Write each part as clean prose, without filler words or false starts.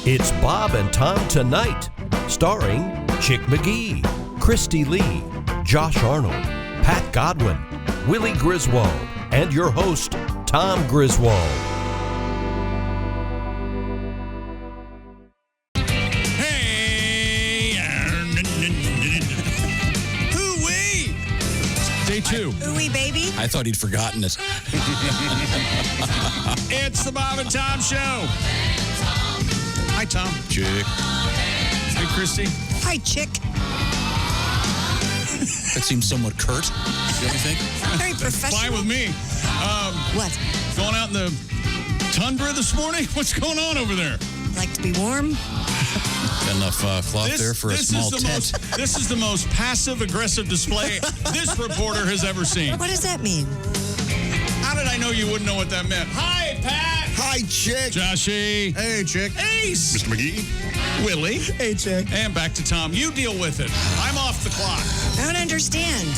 It's Bob and Tom Tonight, starring Chick McGee, Christy Lee, Josh Arnold, Pat Godwin, Willie Griswold, and your host, Tom Griswold. Hey! Hoo-wee! Day 2. Ooey, baby. I thought he'd forgotten it. It's the Bob and Tom Show. Hi, Tom. Chick. Hi, Christy. Hi, chick. That seems somewhat curt. Do you think? Very professional. Fine with me. What? Going out in the tundra this morning? What's going on over there? Like to be warm? Enough cloth there for a small tent. This is the most passive-aggressive display this reporter has ever seen. What does that mean? How did I know you wouldn't know what that meant? Hi, Pat. Hi, Chick. Joshy. Hey, Chick. Ace. Mr. McGee. Willie. Hey, Chick. And back to Tom. You deal with it. I'm off the clock. I don't understand.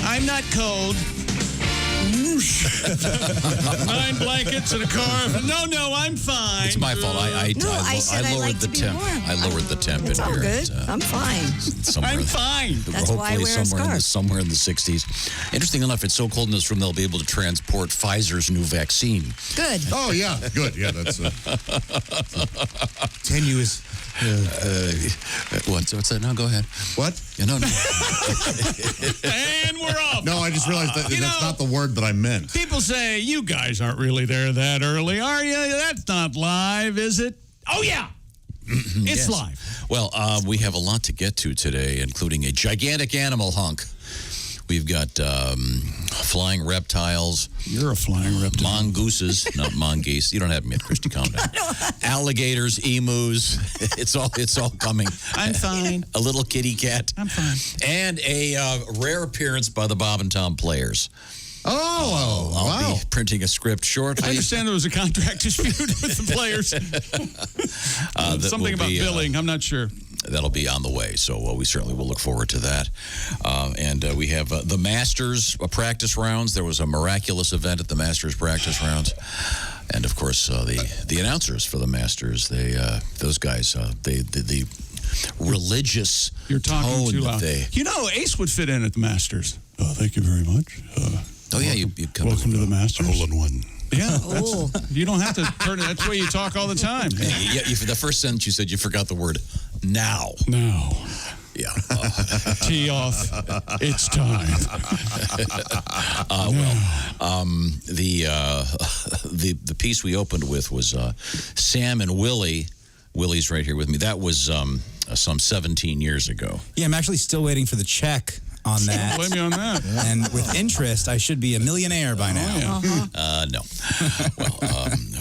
I'm not cold. 9 blankets and a car. No, I'm fine. It's my fault. I said I lowered like the to be temp. warm. I lowered the temp It's in all here. good. I'm fine. I'm fine. That's why I Hopefully wear a scarf. somewhere in the 60s. Interesting enough, it's so cold in this room they'll be able to transport Pfizer's new vaccine. Good. Oh, yeah. Good. Yeah, that's tenuous. What's that? No, go ahead. What? Yeah, no. And we're off. No, I just realized that that's not the word that I meant. People say, you guys aren't really there that early, are you? That's not live, is it? Oh, yeah. It's Yes. live. Well, we have a lot to get to today, including a gigantic animal hunk. We've got flying reptiles. You're a flying reptile. Mongooses, not mongoose. You don't have them yet, Christy. Calm down. Alligators, emus. It's all coming. I'm fine. A little kitty cat. I'm fine. And a rare appearance by the Bob and Tom Players. Oh, I'll wow. be printing a script shortly. I understand there was a contract dispute with the players. Something about billing. I'm not sure. That'll be on the way, so we certainly will look forward to that. And we have the Masters practice rounds. There was a miraculous event at the Masters practice rounds. And, of course, the announcers for the Masters, those guys, the religious You're talking tone too that loud. they... You know, Ace would fit in at the Masters. Thank you very much. you come Welcome to the Masters. Hole-in-one. Yeah. Oh. You don't have to turn it. That's the way you talk all the time. Yeah, the first sentence you said you forgot the word now. No. Yeah. Tee off. It's time. The piece we opened with was Sam and Willie. Willie's right here with me. That was some 17 years ago. Yeah, I'm actually still waiting for the check on that. Blame me on that. And with interest, I should be a millionaire by now. No. Well,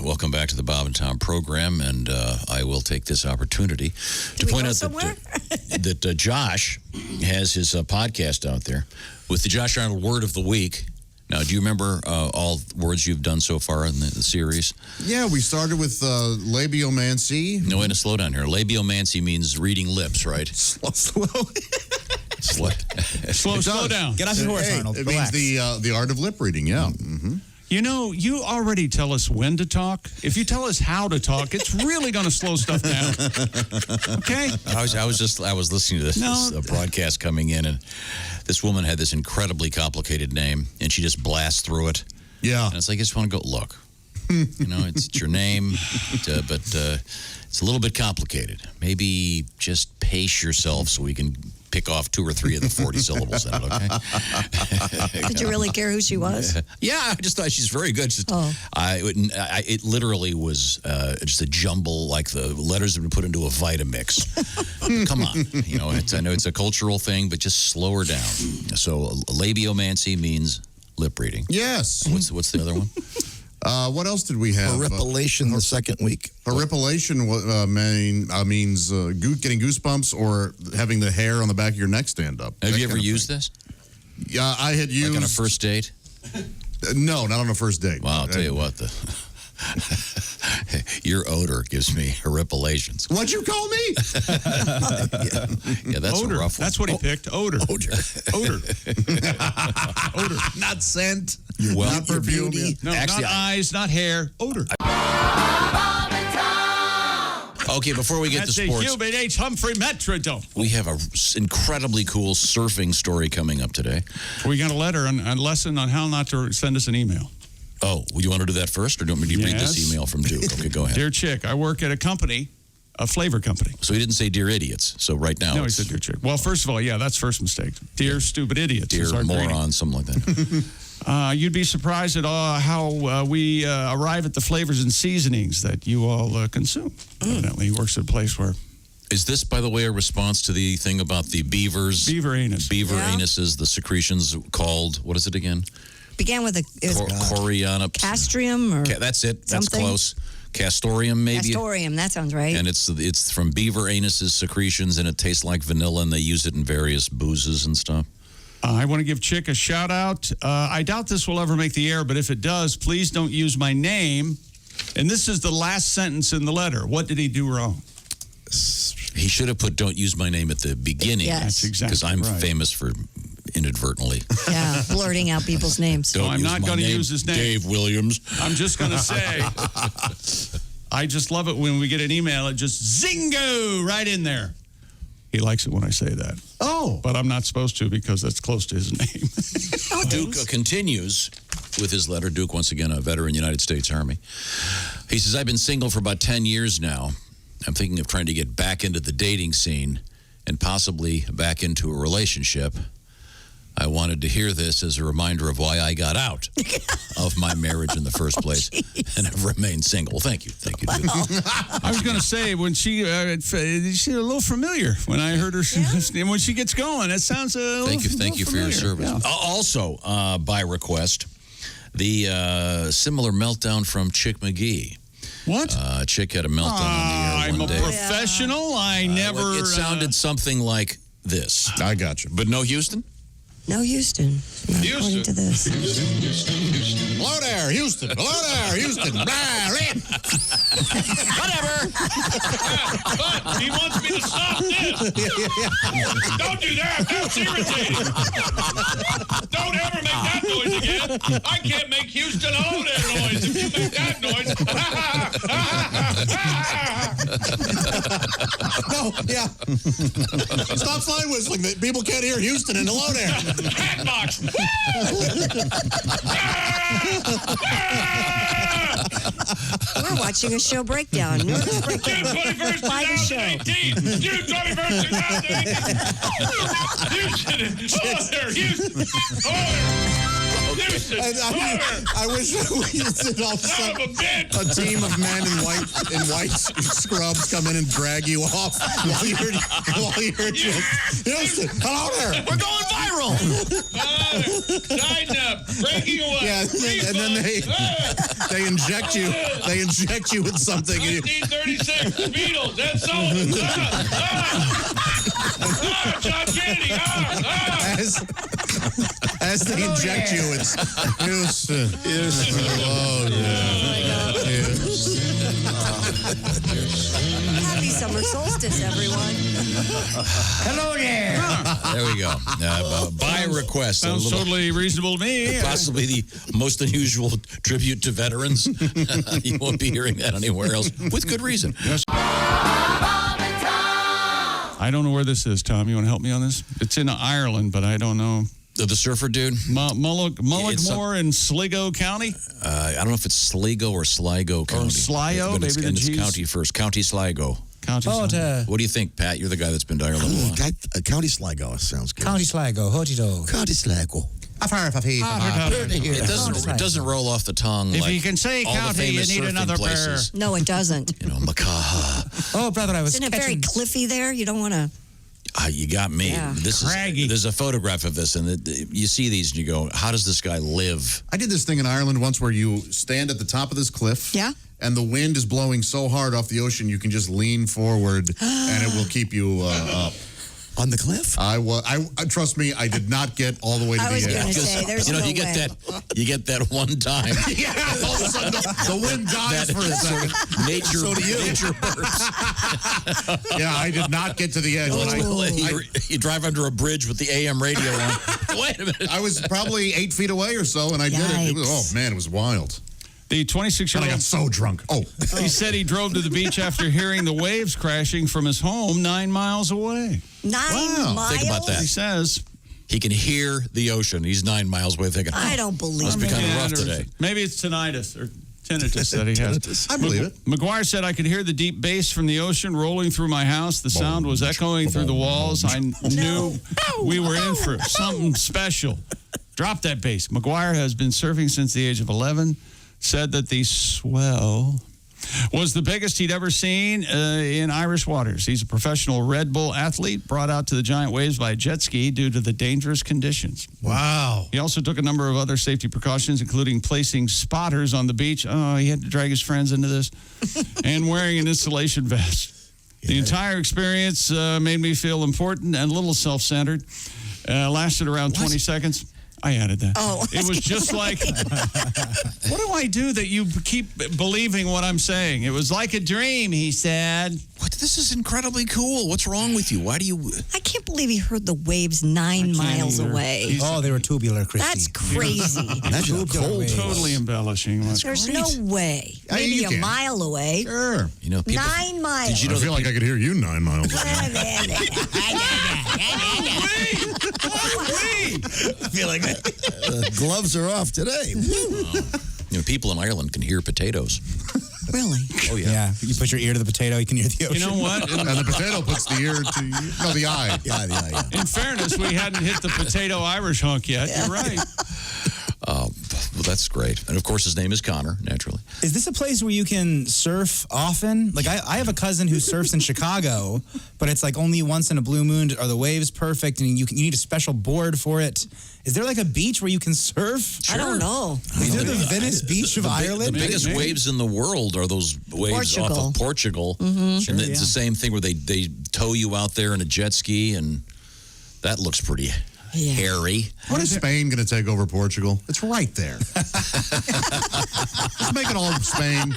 welcome back to the Bob and Tom program, and I will take this opportunity to point out that Josh has his podcast out there with the Josh Arnold Word of the Week. Now, do you remember all words you've done so far in the series? Yeah, we started with labiomancy. No, wait, slow down here. Labiomancy means reading lips, right? Slow. Slow down. Get off your horse, Arnold. It Relax. means the art of lip reading, yeah. Mm-hmm. You know, you already tell us when to talk. If you tell us how to talk, it's really going to slow stuff down. Okay? I was listening to this broadcast coming in, and this woman had this incredibly complicated name, and she just blasts through it. Yeah. And it's like, I just want to go, look, it's your name, but it's a little bit complicated. Maybe just pace yourself so we can pick off 2 or 3 of the 40 syllables in it, okay? Did you really care who she was? Yeah, I just thought she's very good. It literally was just a jumble, like the letters have been put into a Vitamix. Come on. I know it's a cultural thing, but just slow her down. So labiomancy means lip reading. Yes. What's the other one? What else did we have? Horripilation the second week. Horripilation means getting goosebumps or having the hair on the back of your neck stand up. Have you ever used this? Yeah, I had used... Like on a first date? No, not on a first date. Well, I'll tell you what, your odor gives me horripilations. What'd you call me? Yeah, that's odor. a rough one. That's what he picked. Odor. Odor. Not scent. Well, not perfume. beauty. No, Actually, not eyes, not hair. Odor. Okay, before we get That's to a sports, Hubert H. Humphrey Metrodome. we have a incredibly cool surfing story coming up today. We got a letter, a lesson on how not to send us an email. Oh, well, you want to do that first, or do you want me to read this Yes. email from Duke? Okay, go ahead. Dear Chick, I work at a company, a flavor company. So he didn't say "Dear Idiots." So right now, No, he it's said Dear Chick. Well, first of all, yeah, that's first mistake. Dear Stupid Idiots. is "Dear our greeting. Moron," something like that. You'd be surprised at how we arrive at the flavors and seasonings that you all consume. Evidently, he works at a place where Is this, by the way, a response to the thing about the beavers? beaver anus. Beaver Yeah. anuses, the secretions called, what is it again? Began with a Coriana. castrium or That's it. That's something? close. Castorium, maybe. castorium. That sounds right. And it's from beaver anuses secretions, and it tastes like vanilla, and they use it in various boozes and stuff. I want to give Chick a shout out. I doubt this will ever make the air, but if it does, please don't use my name. And this is the last sentence in the letter. What did he do wrong? He should have put "Don't use my name" at the beginning. Yes. That's exactly Because I'm right. famous for inadvertently. Yeah, blurting out people's names. Don't I'm use not my gonna name, use his name. Dave Williams. I'm just going to say, I just love it when we get an email, it just zingo right in there. He likes it when I say that. Oh. But I'm not supposed to because that's close to his name. Duke continues with his letter. Duke, once again, a veteran United States Army. He says, I've been single for about 10 years now. I'm thinking of trying to get back into the dating scene and possibly back into a relationship. I wanted to hear this as a reminder of why I got out of my marriage in the first place and have remained single. Thank you. Thank you, Duke. I was going to say, when she's a little familiar when I heard her, when she gets going, it sounds a little Thank you for your familiar. service. Yeah. Also, by request, the similar meltdown from Chick McGee. What? Chick had a meltdown on the air I'm one a day. professional. I never. It sounded something like this. I got you. But no Houston? No, Houston. Not according to this. Hello there, Houston. Hello there, Houston. Whatever. But he wants me to stop this. Don't do that. That's irritating. Don't ever make that noise again. I can't make Houston all that noise. If you make that noise. No, yeah. Stop slide whistling. People can't hear Houston and hello there. Hatbox. We're watching a show breakdown. Nervous breakdown. June 21st, By the show. 2018. June 21st, 2018. Houston. Hello there, Houston. Hello there. Houston. I wish we did all of a Son of sudden a bitch. a team of men in white scrubs come in and drag you off while you're Houston. Hello there. We're going viral. Tighten up. Breaking away. Yeah, and then they inject you. They inject you with something. And you, 1936, Beatles, Ed Sullivan. John Kennedy. as they inject you, it's Houston. Oh, yeah. Happy summer solstice, everyone. Hello there. There we go. By request. Sounds a little, totally reasonable to me. possibly the most unusual tribute to veterans. You won't be hearing that anywhere else, with good reason. I don't know where this is, Tom. You want to help me on this? It's in Ireland, but I don't know. The surfer dude? Mullaghmore in Sligo County? I don't know if it's Sligo or Sligo County. Sligo, But it's, maybe the it's G's. county first. County Sligo. County. What, What do you think, Pat? You're the guy that's been to Ireland a lot. County Sligo sounds good. County Sligo, Hooty Do. County Sligo. It doesn't roll off the tongue If like you can say all the county, you famous need surfing another places. No, it doesn't. You know, Makaha. Oh, brother, I was Isn't it very catching... cliffy there? You don't want to. You got me. Yeah. Craggy. There's a photograph of this, and you see these, and you go, "How does this guy live?" I did this thing in Ireland once where you stand at the top of this cliff. Yeah. And the wind is blowing so hard off the ocean, you can just lean forward and it will keep you up. On the cliff? I trust me, I did not get all the way to I the was edge. going to say, there's no you get way. you get that one time. Yeah, all of a sudden the wind dies for a second. Nature, So do you. nature burps. Yeah, I did not get to the edge. When You drive under a bridge with the AM radio on. Wait a minute. I was probably 8 feet away or so, and I did it. It was, Yikes. oh man, it was wild. The And I 26-year-old. got so drunk. Oh. He said he drove to the beach after hearing the waves crashing from his home 9 miles away. 9 miles? Think about that. He says. He can hear the ocean. He's 9 miles away thinking, I don't believe must be it. kind of rough today. Maybe it's tinnitus or tinnitus that he has. I believe it. McGuire said, I could hear the deep bass from the ocean rolling through my house. The sound was echoing through the walls. I knew we were in for something special. Drop that bass. McGuire has been surfing since the age of 11. Said that the swell was the biggest he'd ever seen in Irish waters. He's a professional Red Bull athlete brought out to the giant waves by a jet ski due to the dangerous conditions. Wow. He also took a number of other safety precautions, including placing spotters on the beach. Oh, he had to drag his friends into this. And wearing an insulation vest. The entire experience made me feel important and a little self-centered. Lasted around 20 seconds. I added that. Oh. It was just like, what do I do that you keep believing what I'm saying? It was like a dream, he said. what? This is incredibly cool. What's wrong with you? Why do you... I can't believe he heard the waves 9 miles either. away. Oh, they were tubular, Christy. That's crazy. Imagine the cold. Totally embellishing. There's no way. Yeah, Maybe you a can. mile away. Sure. You know, people... 9 miles. Did you I know feel like I could hear you 9 miles away. I feel like gloves are off today. You know, people in Ireland can hear potatoes. Really? Oh, yeah. Yeah, you put your ear to the potato, you can hear the ocean. You know what? And the potato puts the ear to you. No, the eye. Yeah. In fairness, we hadn't hit the potato Irish hunk yet. You're right. Well, that's great. And, of course, his name is Connor, naturally. Is this a place where you can surf often? Like, I have a cousin who surfs in Chicago, but it's like only once in a blue moon are the waves perfect, and you need a special board for it. Is there like a beach where you can surf? I don't know. Is there the Venice Beach of Ireland? The biggest waves in the world are those waves off of Portugal. And it's the same thing where they tow you out there in a jet ski, and that looks pretty hairy. When is Spain going to take over Portugal? It's right there. Let's make it all Spain.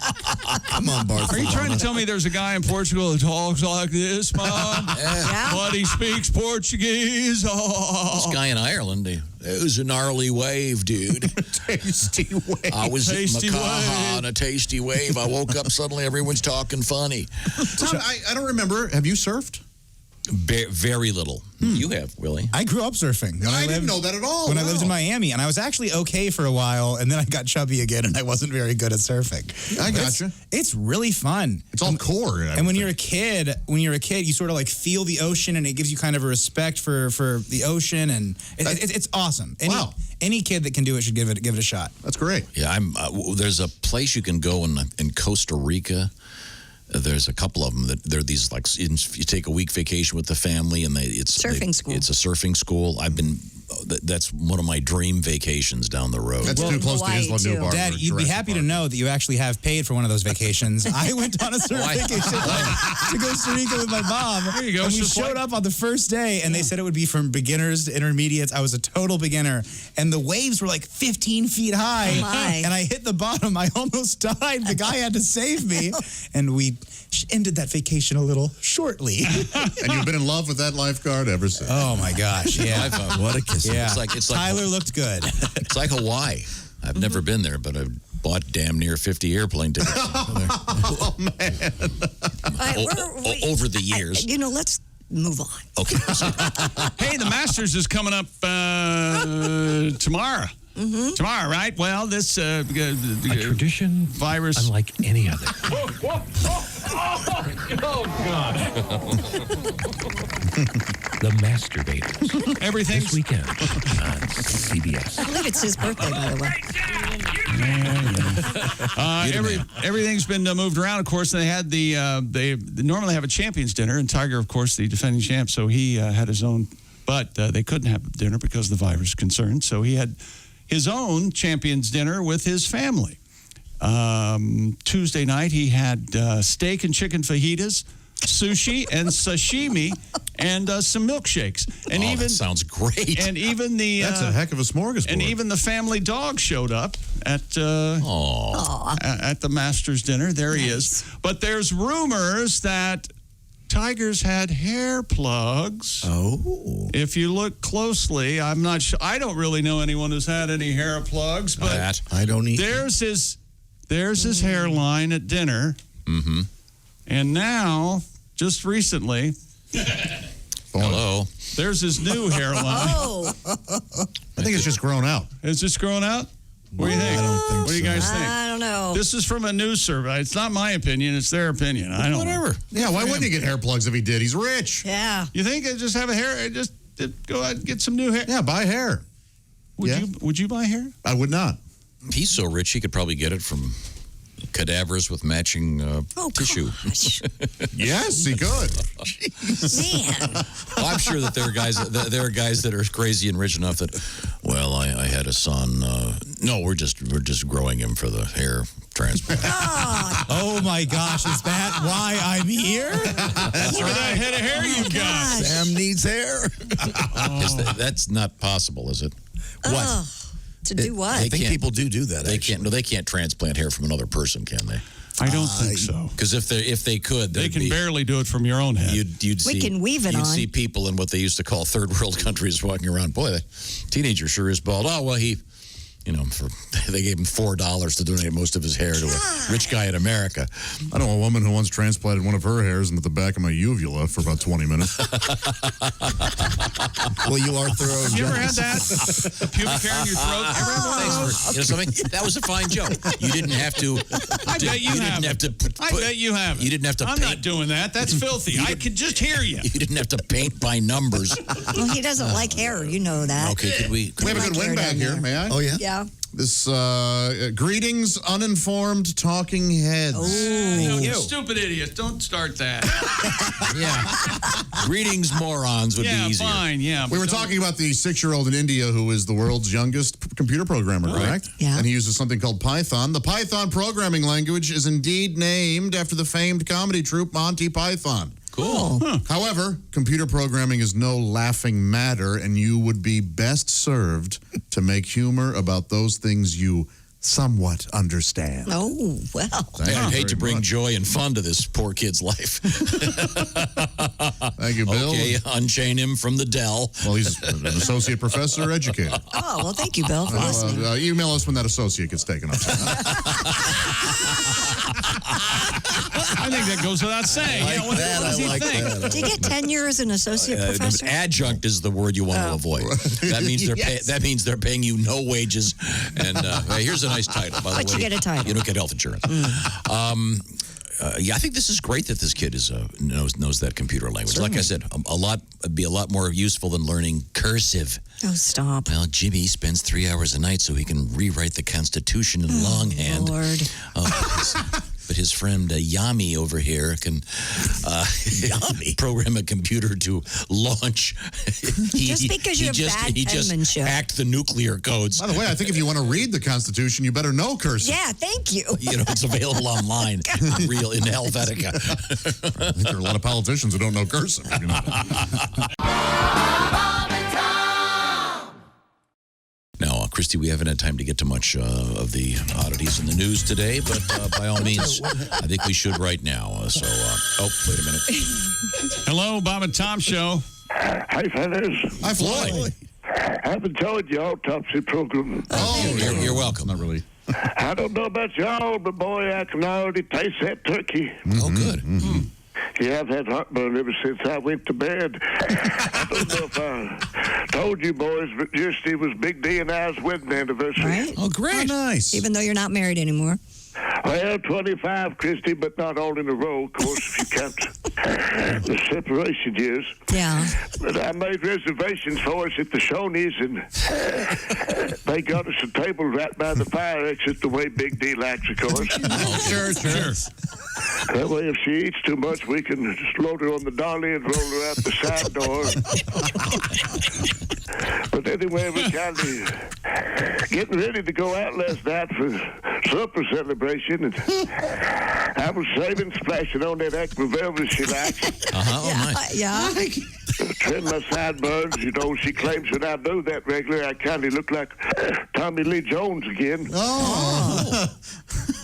Come on, Barcelona. Are you trying to tell me there's a guy in Portugal who talks like this, Mom? But he speaks Portuguese? Oh. This guy in Ireland, it was a gnarly wave, dude. Tasty way. I was at Tasty Makaha wave. on a tasty wave. I woke up, suddenly everyone's talking funny. Tom, I don't remember. Have you surfed? Very little. You have, Willie. I grew up surfing. I didn't know that at all. When I lived in Miami, and I was actually okay for a while, and then I got chubby again, and I wasn't very good at surfing. I But gotcha. It's really fun. It's all core. And when you're a kid, you sort of like feel the ocean, and it gives you kind of a respect for the ocean, and it's awesome. Any kid that can do it should give it a shot. That's great. Yeah, there's a place you can go in Costa Rica. There's a couple of them that they're these you take a week vacation with the family and it's Surfing school. It's a surfing school. That's one of my dream vacations down the road. That's too close to Hawaii, Isla too. Nublar. Dad, you'd be happy to know that you actually have paid for one of those vacations. I went on a surf vacation to Costa Rica with my mom. There you go. And we It's just showed up on the first day, and they said it would be from beginners to intermediates. I was a total beginner, and the waves were like 15 feet high. Oh, my. And I hit the bottom. I almost died. The guy had to save me, and we ended that vacation a little shortly. And you've been in love with that lifeguard ever since. Oh my gosh! Yeah, What a kiss! yeah. It's like Tyler looked good. It's like Hawaii. I've never been there, but I've bought damn near 50 airplane tickets Oh, man. over the years. Let's move on. Okay. Hey, the Masters is coming up tomorrow. Tomorrow, right? Well, this A tradition virus. unlike any other. The Masturbators. Everything's This weekend on CBS. I believe it's his birthday, by the way. everything's been moved around. Of course, they had they normally have a champions dinner, and Tiger, of course, the defending champ, so he had his own, but they couldn't have dinner because of the virus concern. So he had his own champions dinner with his family. Tuesday night, he had steak and chicken fajitas, sushi and sashimi, and some milkshakes. And that sounds great. And even the That's a heck of a smorgasbord. and even the family dog showed up at the Masters dinner. There he is. But there's rumors that Tiger's had hair plugs. Oh. If you look closely, I'm not sure. I don't really know anyone who's had any hair plugs, but I don't either. there's There's his hairline at dinner. Mm-hmm. And now, just recently, hello. There's his new hairline. Oh. I think it's just grown out. Is this grown out? What do you think? I don't think What do you guys think? I don't know. This is from a news survey. It's not my opinion. It's their opinion. I don't Whatever. Yeah, why wouldn't he get hair plugs if he did? He's rich. Yeah. You think I just have a hair? Just go out and get some new hair. Yeah, buy hair. Would you buy hair? I would not. He's so rich he could probably get it from cadavers with matching tissue. Gosh. Yes, he could. Man. Well, I'm sure that there are guys that are crazy and rich enough that, well, I had a son. No, we're just growing him for the hair transplant. Oh my gosh, is that why I'm here? Look at that head of hair you got. Gosh. Sam needs hair. That's not possible, is it? Ugh. To do what? I think can't- people do that. They actually. can't. No, they can't transplant hair from another person, can they? I don't think so. Because if they could, They there'd can be- barely do it from your own head. You'd see. We can weave it you'd on. see people in what they used to call third world countries walking around. Boy, the teenager sure is bald. Oh well, they gave him $4 to donate most of his hair to a rich guy in America. I know a woman who once transplanted one of her hairs into the back of my uvula for about 20 minutes. Well, you are thorough. You ever had that? The pubic hair in your throat? Thanks for something. That was a fine joke. You didn't have to. I bet you didn't haven't. have to. I bet you haven't. You didn't have to I'm paint. not doing that. That's filthy. I could just hear you. You didn't have to paint by numbers. Well, he doesn't like hair. You know that. Okay, could we? We have a like good win hair back down here, there. may I? Oh, yeah? Yeah. This, greetings, uninformed talking heads. You stupid idiot. Don't start that. Yeah. Greetings, morons would Yeah, be easier. fine. Yeah. We were but don't- talking about the 6-year-old in India who is the world's youngest computer programmer, correct? Yeah. And he uses something called Python. The Python programming language is indeed named after the famed comedy troupe Monty Python. Cool. However, computer programming is no laughing matter, and you would be best served to make humor about those things you somewhat understand. Oh, well. Thank you I'd hate very to bring much. joy and fun to this poor kid's life. Thank you, Bill. Okay, unchain him from the Dell. Well, he's an associate professor, educator. Oh, well, thank you, Bill, for listening. Email us when that associate gets taken up. I think that goes without saying. I like that. What does I he like think? that. Do you get tenure as an associate professor? Adjunct is the word you want to avoid. That means that means they're paying you no wages. And here's a nice title, by the way. But you get a title. You don't get health insurance. Yeah, I think this is great that this kid knows that computer language. Like I said, it'd be a lot more useful than learning cursive. Oh, stop. Well, Jimmy spends 3 hours a night so he can rewrite the Constitution in longhand. Lord. But his friend Yami over here can program a computer to launch. Just because you have bad he just penmanship. hacked the nuclear codes. By the way, I think if you want to read the Constitution, you better know cursive. Yeah, thank you. It's available online, real in Helvetica. I think there are a lot of politicians who don't know cursive. You know? Now, Christy, we haven't had time to get to much of the oddities in the news today, but by all means, I think we should right now. Wait a minute. Hello, Bob and Tom Show. Hi, fellas. Hi, Floyd. I've enjoyed your autopsy program. Oh, you're welcome. Not really. I don't know about y'all, but boy, I can already taste that turkey. Oh, good. Mm-hmm. Yeah, I've had heartburn ever since I went to bed. I don't know if I told you boys, but yesterday was Big D and I's wedding anniversary. Right? Oh, great. Nice. Even though you're not married anymore. Well, 25, Christy, but not all in a row, of course, if you count the separation years. Yeah. But I made reservations for us at the Shoney's, and they got us a table right by the fire exit, the way Big D likes, of course. Sure. That way, if she eats too much, we can just load her on the dolly and roll her out the side door. But anyway, we're kind of getting ready to go out last night for supper celebration, and I was saving, splashing on that aqua velvet she likes. Nice. Yeah. Trim my sideburns. You know, she claims when I do that regularly, I kind of look like Tommy Lee Jones again. Oh.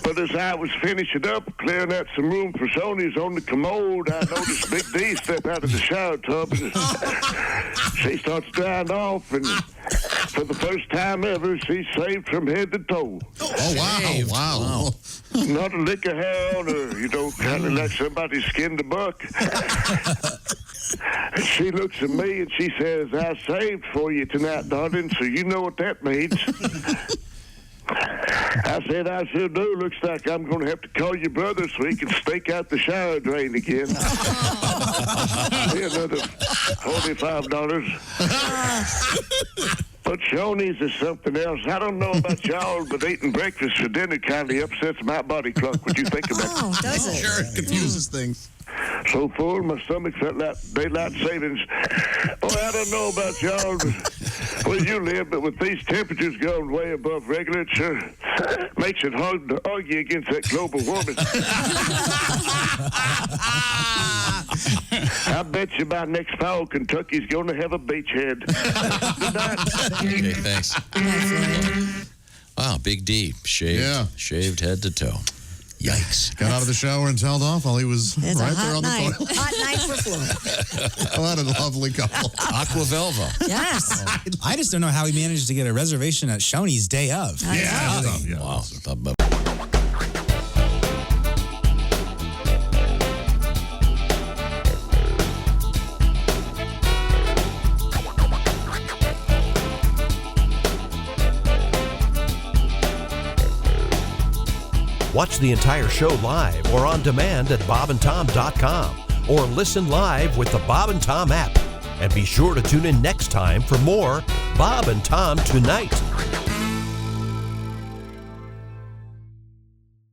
But as I was finishing up, clearing out some room for Sony's on the commode, I noticed Big D step out of the shower tub, and she starts drying off, and for the first time ever, she's saved from head to toe. Oh, wow. Saved. Wow. Not a lick of hair on her, kind of like somebody skinned a buck. And she looks at me and she says, I saved for you tonight, darling, so you know what that means. I said, I sure do. Looks like I'm going to have to call your brother so he can stake out the shower drain again. Another $45. But Shoney's is something else. I don't know about y'all, but eating breakfast for dinner kind of upsets my body clock. What do you think about it? Oh, does it? Sure, it confuses things. So full, my stomach felt like daylight savings. Boy, I don't know about y'all, where you live, but with these temperatures going way above regular, it sure makes it hard to argue against that global warming. I bet you by next fall, Kentucky's going to have a beachhead. Good night. Okay, thanks. Wow, Big D. Shaved head to toe. Yikes. Got out of the shower and toweled off while he was It's right a there hot on night. the toilet. Hot night for Floyd. What a lovely couple. Aqua Velva. Yes. I just don't know how he managed to get a reservation at Shoney's day of. Yeah. Wow. Watch the entire show live or on demand at bobandtom.com or listen live with the Bob and Tom app. And be sure to tune in next time for more Bob and Tom Tonight.